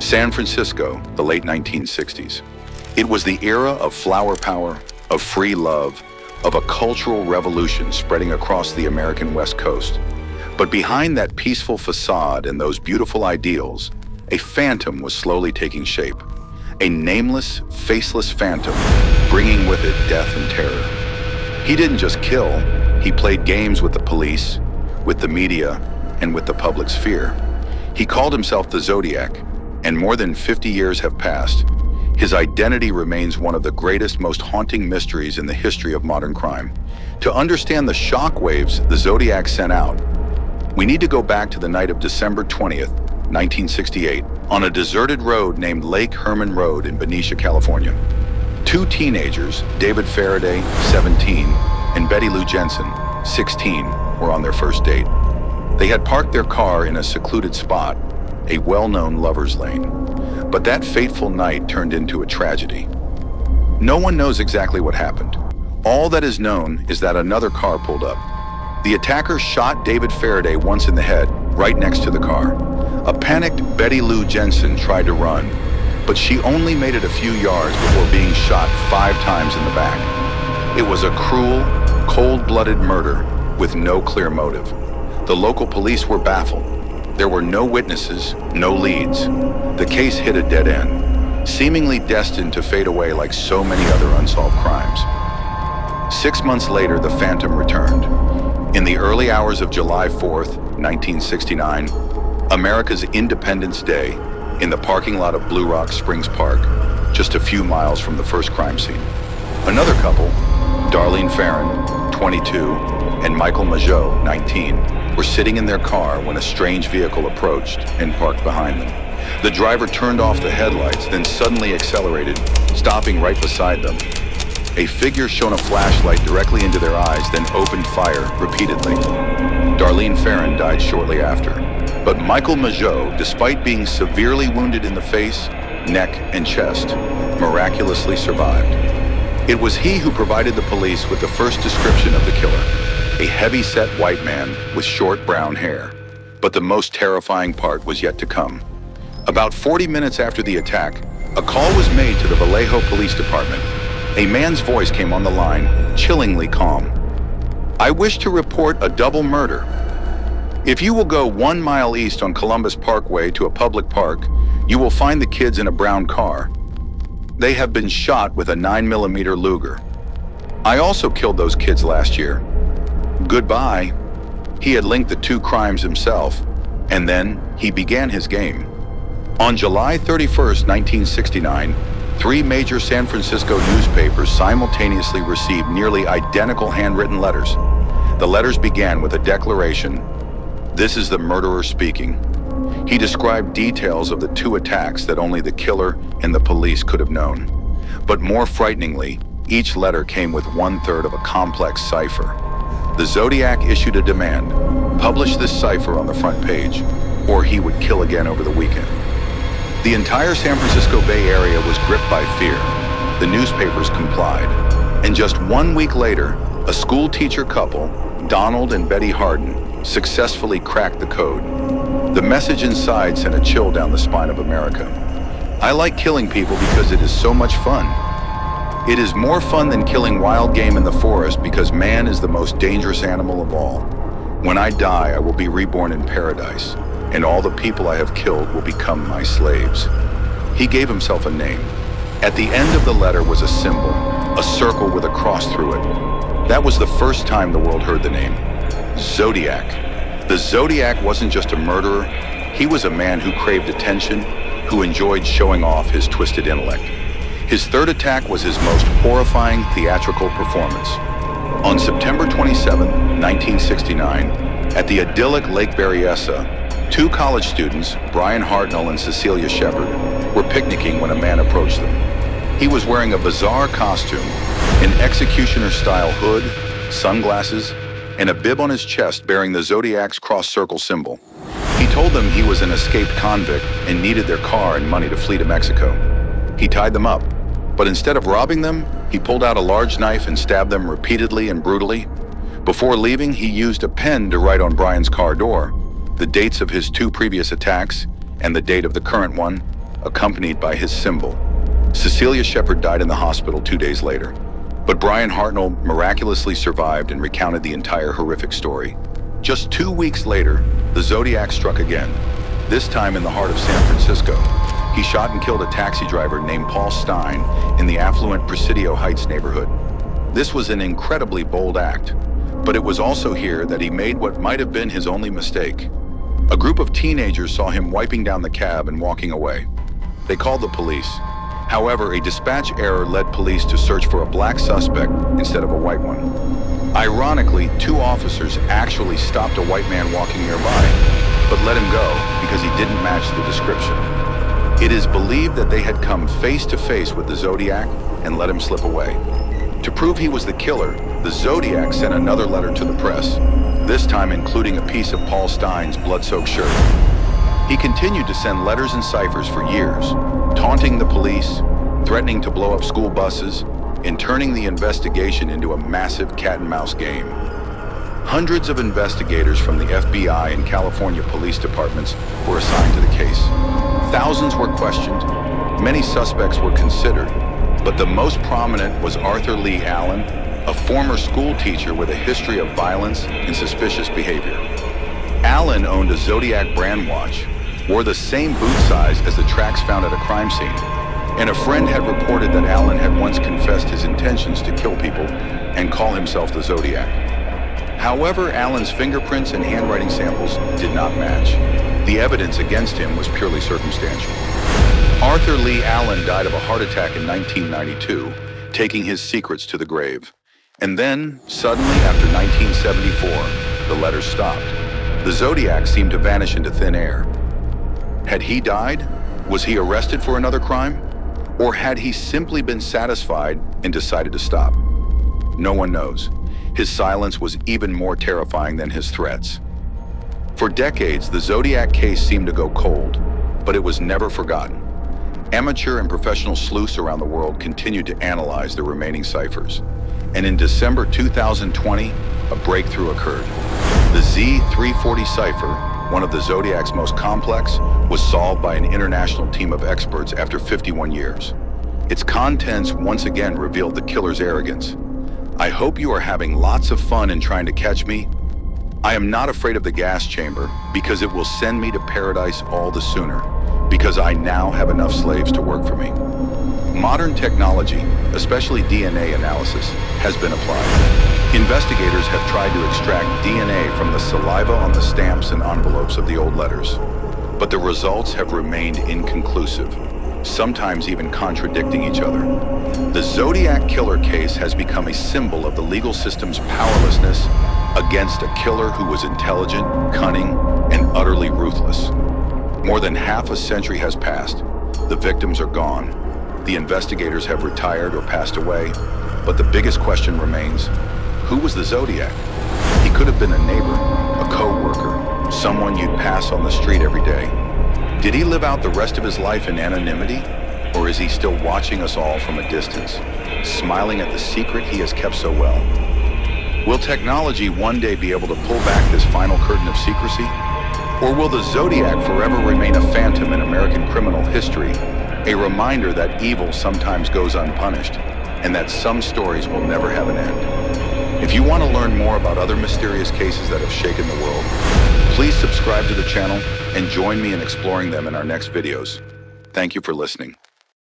San Francisco, the late 1960s. It was the era of flower power, of free love, of a cultural revolution spreading across the American West Coast. But behind that peaceful facade and those beautiful ideals, a phantom was slowly taking shape. A nameless, faceless phantom, bringing with it death and terror. He didn't just kill, he played games with the police, with the media, and with the public's fear. He called himself the Zodiac, and more than 50 years have passed. His identity remains one of the greatest, most haunting mysteries in the history of modern crime. To understand the shockwaves the Zodiac sent out, we need to go back to the night of December 20th, 1968, on a deserted road named Lake Herman Road in Benicia, California. Two teenagers, David Faraday, 17, and Betty Lou Jensen, 16, were on their first date. They had parked their car in a secluded spot, a well-known lover's lane. But that fateful night turned into a tragedy. No one knows exactly what happened. All that is known is that another car pulled up. The attacker shot David Faraday once in the head, right next to the car. A panicked Betty Lou Jensen tried to run, but she only made it a few yards before being shot 5 times in the back. It was a cruel, cold-blooded murder with no clear motive. The local police were baffled. There were no witnesses, no leads. The case hit a dead end, seemingly destined to fade away like so many other unsolved crimes. 6 months later, the phantom returned. In the early hours of July 4th, 1969, America's Independence Day, in the parking lot of Blue Rock Springs Park, just a few miles from the first crime scene. Another couple, Darlene Farron, 22, and Michael Mageau, 19, were sitting in their car when a strange vehicle approached and parked behind them. The driver turned off the headlights, then suddenly accelerated, stopping right beside them. A figure shone a flashlight directly into their eyes, then opened fire repeatedly. Darlene Farron died shortly after. But Michael Mageau, despite being severely wounded in the face, neck, and chest, miraculously survived. It was he who provided the police with the first description of the killer, a heavy-set white man with short brown hair. But the most terrifying part was yet to come. About 40 minutes after the attack, a call was made to the Vallejo Police Department. A man's voice came on the line, chillingly calm. "I wish to report a double murder. If you will go 1 mile east on Columbus Parkway to a public park, you will find the kids in a brown car. They have been shot with a 9mm Luger. I also killed those kids last year. Goodbye." He had linked the two crimes himself, and then he began his game. On July 31st, 1969, 3 major San Francisco newspapers simultaneously received nearly identical handwritten letters. The letters began with a declaration, "This is the murderer speaking." He described details of the 2 attacks that only the killer and the police could have known. But more frighteningly, each letter came with 1/3 of a complex cipher. The Zodiac issued a demand: publish this cipher on the front page, or he would kill again over the weekend. The entire San Francisco Bay Area was gripped by fear. The newspapers complied. And just 1 week later, a school teacher couple, Donald and Betty Harden, successfully cracked the code. The message inside sent a chill down the spine of America. "I like killing people because it is so much fun. It is more fun than killing wild game in the forest because man is the most dangerous animal of all. When I die, I will be reborn in paradise, and all the people I have killed will become my slaves." He gave himself a name. At the end of the letter was a symbol, a circle with a cross through it. That was the first time the world heard the name. Zodiac. The Zodiac wasn't just a murderer, he was a man who craved attention, who enjoyed showing off his twisted intellect. His third attack was his most horrifying theatrical performance. On September 27, 1969, at the idyllic Lake Berryessa, 2 college students, Brian Hartnell and Cecilia Shepard, were picnicking when a man approached them. He was wearing a bizarre costume, an executioner-style hood, sunglasses, and a bib on his chest bearing the Zodiac's cross-circle symbol. He told them he was an escaped convict and needed their car and money to flee to Mexico. He tied them up, but instead of robbing them, he pulled out a large knife and stabbed them repeatedly and brutally. Before leaving, he used a pen to write on Brian's car door the dates of his 2 previous attacks and the date of the current one, accompanied by his symbol. Cecilia Shepard died in the hospital 2 days later. But Brian Hartnell miraculously survived and recounted the entire horrific story. Just 2 weeks later, the Zodiac struck again, this time in the heart of San Francisco. He shot and killed a taxi driver named Paul Stein in the affluent Presidio Heights neighborhood. This was an incredibly bold act, but it was also here that he made what might have been his only mistake. A group of teenagers saw him wiping down the cab and walking away. They called the police. However, a dispatch error led police to search for a black suspect instead of a white one. Ironically, 2 officers actually stopped a white man walking nearby, but let him go because he didn't match the description. It is believed that they had come face to face with the Zodiac and let him slip away. To prove he was the killer, the Zodiac sent another letter to the press, this time including a piece of Paul Stein's blood-soaked shirt. He continued to send letters and ciphers for years, taunting the police, threatening to blow up school buses, and turning the investigation into a massive cat-and-mouse game. Hundreds of investigators from the FBI and California police departments were assigned to the case. Thousands were questioned, many suspects were considered, but the most prominent was Arthur Lee Allen, a former school teacher with a history of violence and suspicious behavior. Allen owned a Zodiac brand watch, wore the same boot size as the tracks found at a crime scene, and a friend had reported that Allen had once confessed his intentions to kill people and call himself the Zodiac. However, Allen's fingerprints and handwriting samples did not match. The evidence against him was purely circumstantial. Arthur Lee Allen died of a heart attack in 1992, taking his secrets to the grave. And then, suddenly after 1974, the letters stopped. The Zodiac seemed to vanish into thin air. Had he died? Was he arrested for another crime? Or had he simply been satisfied and decided to stop? No one knows. His silence was even more terrifying than his threats. For decades, the Zodiac case seemed to go cold, but it was never forgotten. Amateur and professional sleuths around the world continued to analyze the remaining ciphers. And in December 2020, a breakthrough occurred. The Z340 cipher, one of the Zodiac's most complex, was solved by an international team of experts after 51 years. Its contents once again revealed the killer's arrogance. I hope you are having lots of fun in trying to catch me. I am not afraid of the gas chamber because it will send me to paradise all the sooner, because I now have enough slaves to work for me. Modern technology, especially DNA analysis, has been applied. Investigators have tried to extract DNA from the saliva on the stamps and envelopes of the old letters, but the results have remained inconclusive, sometimes even contradicting each other. The Zodiac killer case has become a symbol of the legal system's powerlessness against a killer who was intelligent, cunning, and utterly ruthless. More than half a century has passed. The victims are gone. The investigators have retired or passed away, but the biggest question remains: who was the Zodiac? He could have been a neighbor, a co-worker, someone you'd pass on the street every day. Did he live out the rest of his life in anonymity? Or is he still watching us all from a distance, smiling at the secret he has kept so well? Will technology one day be able to pull back this final curtain of secrecy? Or will the Zodiac forever remain a phantom in American criminal history, a reminder that evil sometimes goes unpunished, and that some stories will never have an end? If you want to learn more about other mysterious cases that have shaken the world, please subscribe to the channel and join me in exploring them in our next videos. Thank you for listening.